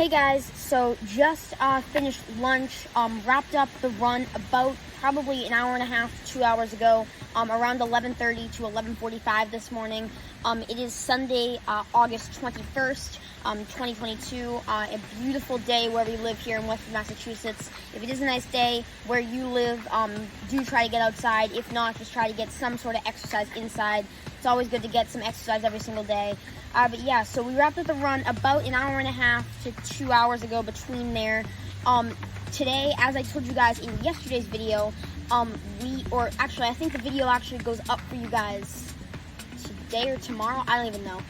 Hey guys, so just finished lunch, wrapped up the run about probably an hour and a half to 2 hours ago, around 11:30 to 11:45 this morning. It is Sunday, August 21st, 2022, a beautiful day where we live here in Western Massachusetts. If it is a nice day where you live, do try to get outside. If not, just try to get some sort of exercise inside. It's always good to get some exercise every single day. But yeah, so we wrapped up the run about an hour and a half to 2 hours ago between there. Today, as I told you guys in yesterday's video, I think the video actually goes up for you guys today or tomorrow, I don't even know.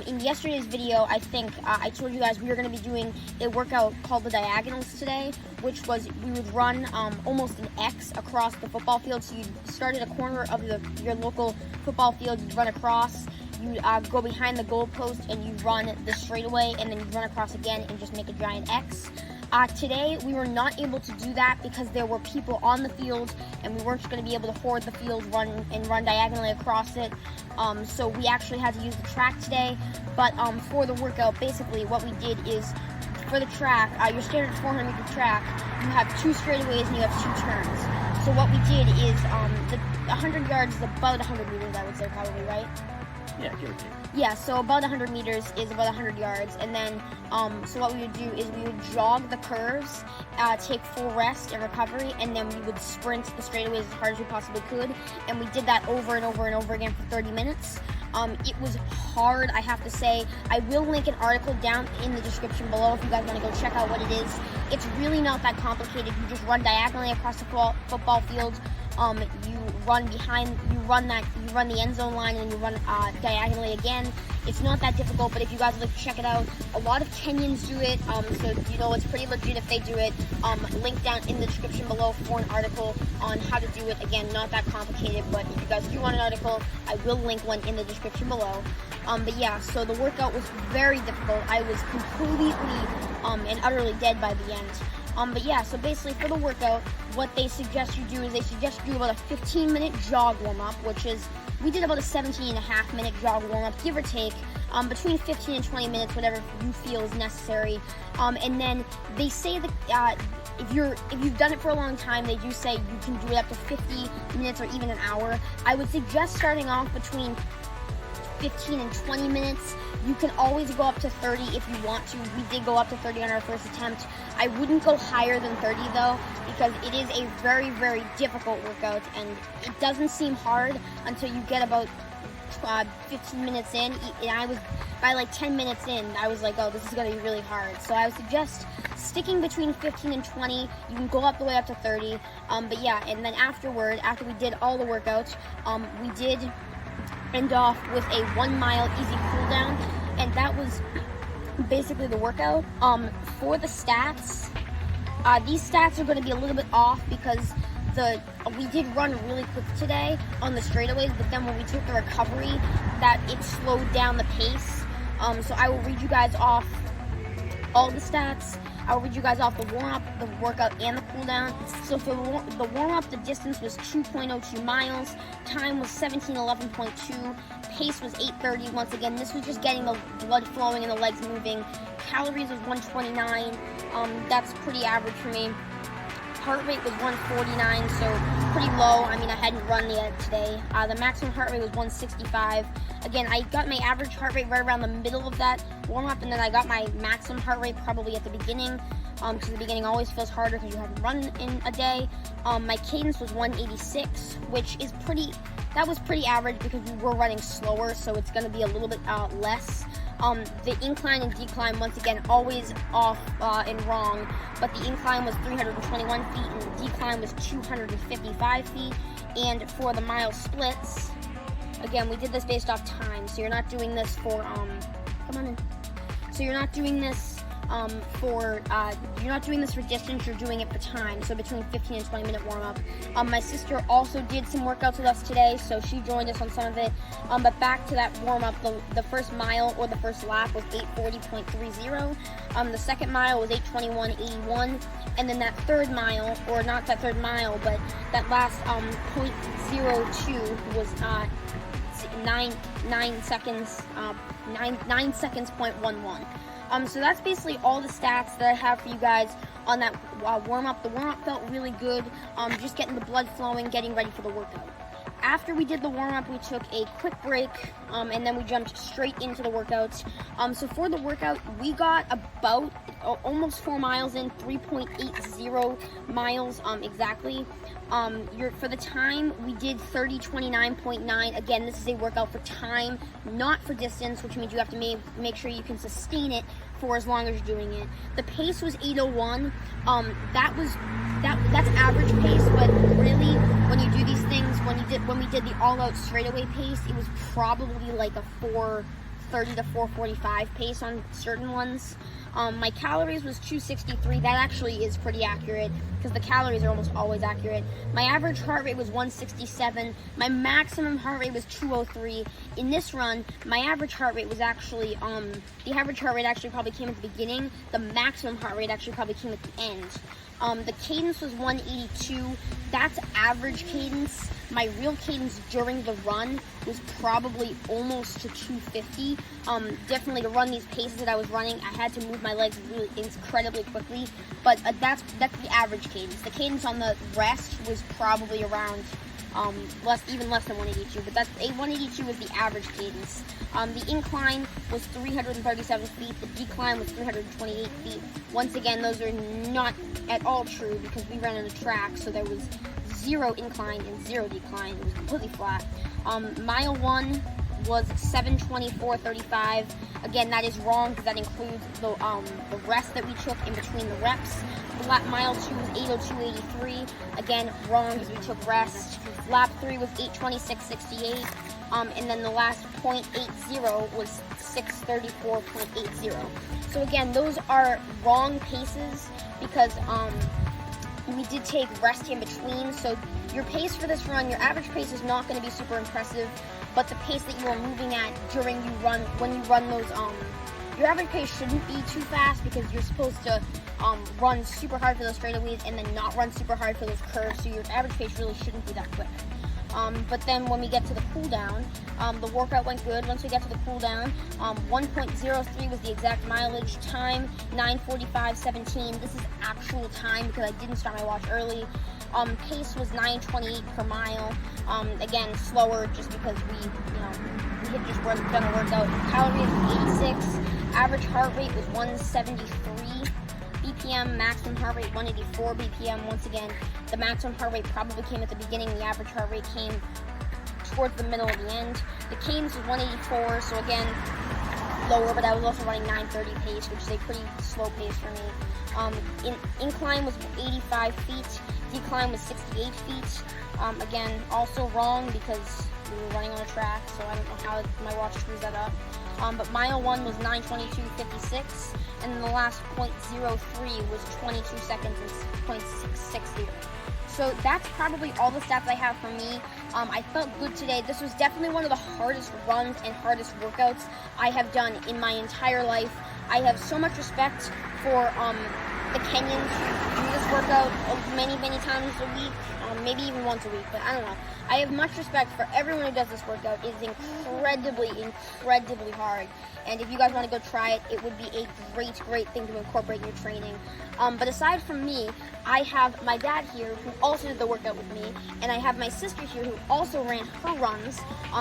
In yesterday's video, I think I told you guys we were going to be doing a workout called the diagonals today, which was we would run almost an X across the football field. So you'd start at a corner of your local football field, you'd run across, you go behind the goalpost and you run the straightaway, and then you run across again and just make a giant X. Today, we were not able to do that because there were people on the field and we weren't going to be able to hoard the field, run diagonally across it. So we actually had to use the track today. But for the workout, basically what we did is, for the track, your standard 400-meter track, you have 2 straightaways and you have 2 turns. So what we did is, the 100 yards is about 100 meters, I would say, probably, right? Yeah, give or take. Yeah, so about 100 meters is about 100 yards, and then, so what we would do is we would jog the curves, take full rest and recovery, and then we would sprint the straightaways as hard as we possibly could, and we did that over and over and over again for 30 minutes. It was hard, I have to say. I will link an article down in the description below if you guys want to go check out what it is. It's really not that complicated. You just run diagonally across the football field. You run the end zone line, and you run diagonally again. It's not that difficult, but if you guys would like to check it out, a lot of Kenyans do it, so you know it's pretty legit if they do it. Link down in the description below for an article on how to do it. Again, not that complicated, but if you guys do want an article, I will link one in the description below. But yeah, so the workout was very difficult. I was completely and utterly dead by the end. But yeah, so basically for the workout, what they suggest you do is they suggest you do about a 15-minute jog warm-up, which is, we did about a 17.5-minute jog warm-up, give or take, between 15 and 20 minutes, whatever you feel is necessary. And then they say that if you've done it for a long time, they do say you can do it up to 50 minutes or even an hour. I would suggest starting off between 15 and 20 minutes. You can always go up to 30 if you want to. We did go up to 30 on our first attempt. I wouldn't go higher than 30 though, because it is a very, very difficult workout, and it doesn't seem hard until you get about 15 minutes in. And I was, by like 10 minutes in, I was like, oh, this is gonna be really hard. So I would suggest sticking between 15 and 20. You can go up the way up to 30. But yeah, and then after we did all the workouts, we did end off with a 1 mile easy cool down, and that was basically the workout. For the stats, these stats are going to be a little bit off because we did run really quick today on the straightaways, but then when we took the recovery, that it slowed down the pace. So I will read you guys off all the stats. I'll read you guys off the warm-up, the workout, and the cool-down. So for the warm-up, the distance was 2.02 miles. Time was 17:11.2. Pace was 8:30. Once again, this was just getting the blood flowing and the legs moving. Calories was 129. That's pretty average for me. Heart rate was 149, so pretty low. I mean, I hadn't run yet today. The maximum heart rate was 165. Again, I got my average heart rate right around the middle of that warm-up, and then I got my maximum heart rate probably at the beginning, because the beginning always feels harder because you haven't run in a day. My cadence was 186, which is that was pretty average because we were running slower, so it's going to be a little bit less. The incline and decline, once again, always off and wrong, but the incline was 321 feet and the decline was 255 feet. And for the mile splits, again, we did this based off time, so you're not doing this for, come on in. So you're not doing this for distance, you're doing it for time, so between 15 and 20 minute warm-up. My sister also did some workouts with us today, so she joined us on some of it. But back to that warm-up, the first mile or the first lap was 8:40.30. The second mile was 8:21.81, and then that third mile, or not that third mile, but that last 0.02 was 9 seconds, 9 seconds, .11. So that's basically all the stats that I have for you guys on that warm-up. The warm-up felt really good, just getting the blood flowing, getting ready for the workout. After we did the warm-up, we took a quick break, and then we jumped straight into the workouts. So for the workout, we got about almost 4 miles in, 3.80 miles exactly. For the time, we did 30:29.9. Again, this is a workout for time, not for distance, which means you have to make sure you can sustain it for as long as you're doing it. The pace was 8:01. That's average pace, but really, when you do these things, when we did the all-out straightaway pace, it was probably like a 4:30 to 4:45 pace on certain ones. My calories was 263. That actually is pretty accurate because the calories are almost always accurate. My average heart rate was 167. My maximum heart rate was 203. In this run, my average heart rate was actually, the average heart rate actually probably came at the beginning. The maximum heart rate actually probably came at the end. The cadence was 182. That's average cadence. My real cadence during the run was probably almost to 250. Definitely to run these paces that I was running, I had to move my legs really incredibly quickly. But that's the average cadence. The cadence on the rest was probably around even less than 182. But that's 182 was the average cadence. The incline was 337 feet. The decline was 328 feet. Once again, those are not at all true because we ran on a track, so there was 0 incline and 0 decline. It was completely flat. Mile 1 was 7:24:35. Again, that is wrong because that includes the rest that we took in between the reps. Mile 2 was 8:02:83. Again, wrong because we took rest. Lap 3 was 8:26:68. And then the last 0.80 was 6:34.80. So again, those are wrong paces because we did take rest in between. So your pace for this run, your average pace is not going to be super impressive, but the pace that you are moving at when you run those, your average pace shouldn't be too fast because you're supposed to run super hard for those straightaways and then not run super hard for those curves. So your average pace really shouldn't be that quick. But then when we get to the cool down, the workout went good. Once we got to the cool down, 1.03 was the exact mileage. Time 9:45:17. This is actual time because I didn't start my watch early. Pace was 9:28 per mile. Again, slower just because we had just done a workout. Calories was 86. Average heart rate was 173. BPM, maximum heart rate 184 BPM. Once again, the maximum heart rate probably came at the beginning. The average heart rate came towards the middle of the end. The cadence was 184, so again, lower, but I was also running 9:30 pace, which is a pretty slow pace for me. Incline was 85 feet. Decline was 68 feet. Again, also wrong because we were running on a track, so I don't know how my watch screws that up. But mile 1 was 9:22:56, and then the last 0.03 was 22 seconds and 0.660. So that's probably all the stats I have for me. I felt good today. This was definitely one of the hardest runs and hardest workouts I have done in my entire life. I have so much respect for the Kenyans who do this workout many, many times a week, maybe even once a week, but I don't know. I have much respect for everyone who does this workout. It is incredibly, incredibly hard. And if you guys want to go try it, it would be a great, great thing to incorporate in your training. But aside from me, I have my dad here who also did the workout with me, and I have my sister here who also ran her runs.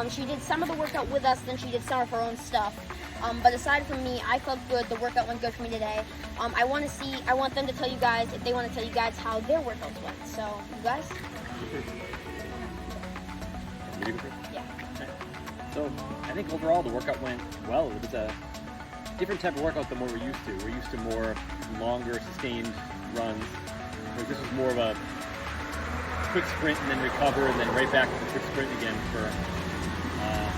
She did some of the workout with us, then she did some of her own stuff. But aside from me, I felt good. The workout went good for me today. I want them to tell you guys, if they want to tell you guys how their workouts went. So, you guys? Yeah. Okay. So, I think overall the workout went well. It was a different type of workout than what we're used to. We're used to more longer, sustained runs. Whereas this was more of a quick sprint and then recover and then right back to the quick sprint again for a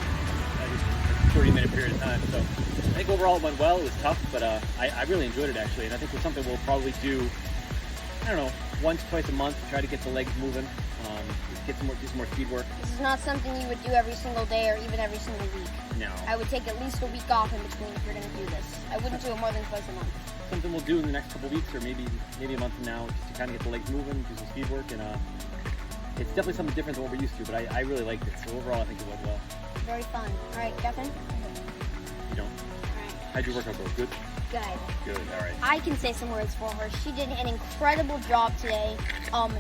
30-minute period of time. So I think overall it went well. It was tough, but I really enjoyed it actually. And I think it's something we'll probably do, I don't know, once, twice a month to try to get the legs moving, just do some more speed work. This is not something you would do every single day or even every single week. No. I would take at least a week off in between if you're going to do this. I wouldn't do it more than twice a month. Something we'll do in the next couple of weeks or maybe a month from now, just to kind of get the legs moving, do some speed work, and it's definitely something different than what we're used to, but I really liked it. So overall, I think it went well. Very fun. All right, Kevin? You don't? All right. How'd your workout go? Good? good. Good, all right. I can say some words for her. She did an incredible job today.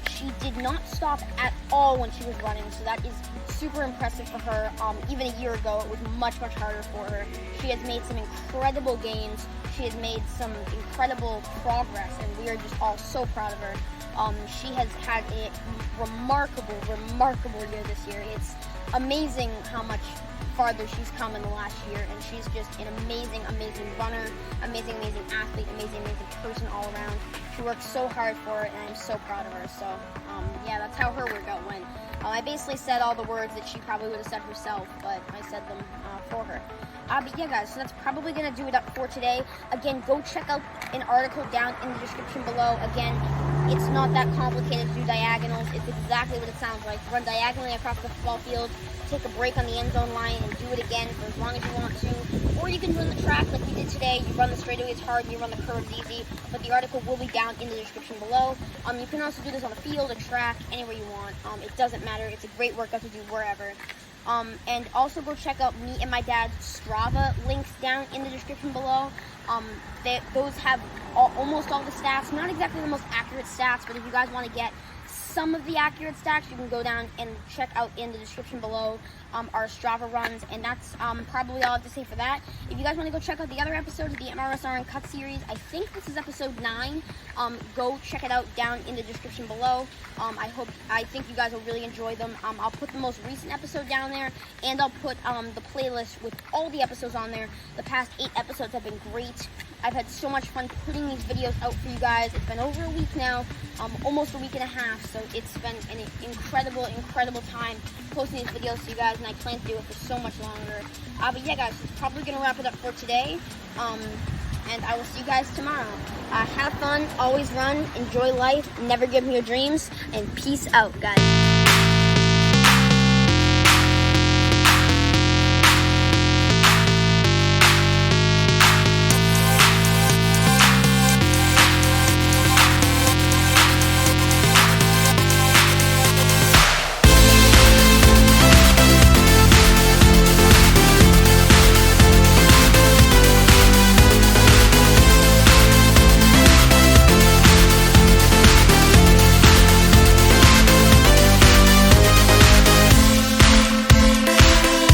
She did not stop at all when she was running, so that is super impressive for her. Even a year ago, it was much, much harder for her. She has made some incredible gains. She has made some incredible progress, and we are just all so proud of her. She has had a remarkable, remarkable year this year. It's amazing how much farther she's come in the last year, and she's just an amazing, amazing runner, amazing, amazing athlete, amazing, amazing person all around. She works so hard for it, and I'm so proud of her. So, yeah, that's how her workout went. I basically said all the words that she probably would have said herself, but I said them for her. But yeah, guys, so that's probably going to do it up for today. Again, go check out an article down in the description below. Again, it's not that complicated to do diagonals. It's exactly what it sounds like. Run diagonally across the football field, take a break on the end zone line, and do it again for as long as you want to. Or you can run the track like we did today. You run the straightaways hard, and you run the curves easy. But the article will be down in the description below. You can also do this on a field, a track, anywhere you want. It doesn't matter. It's a great workout to do wherever. And also go check out me and my dad's Strava links down in the description below. Those have almost all the stats. Not exactly the most accurate stats, but if you guys want to get some of the accurate stats, you can go down and check out in the description below our Strava runs, and that's probably all I have to say for that. If you guys want to go check out the other episodes of the MRSR UNCUT series, I think this is episode 9. Go check it out down in the description below. I think you guys will really enjoy them. I'll put the most recent episode down there, and I'll put the playlist with all the episodes on there. The past 8 episodes have been great. I've had so much fun putting these videos out for you guys. It's been over a week now, almost a week and a half, so it's been an incredible, incredible time posting these videos to you guys, and I plan to do it for so much longer. But yeah, guys, it's probably going to wrap it up for today, and I will see you guys tomorrow. Have fun, always run, enjoy life, never give me your dreams, and peace out, guys.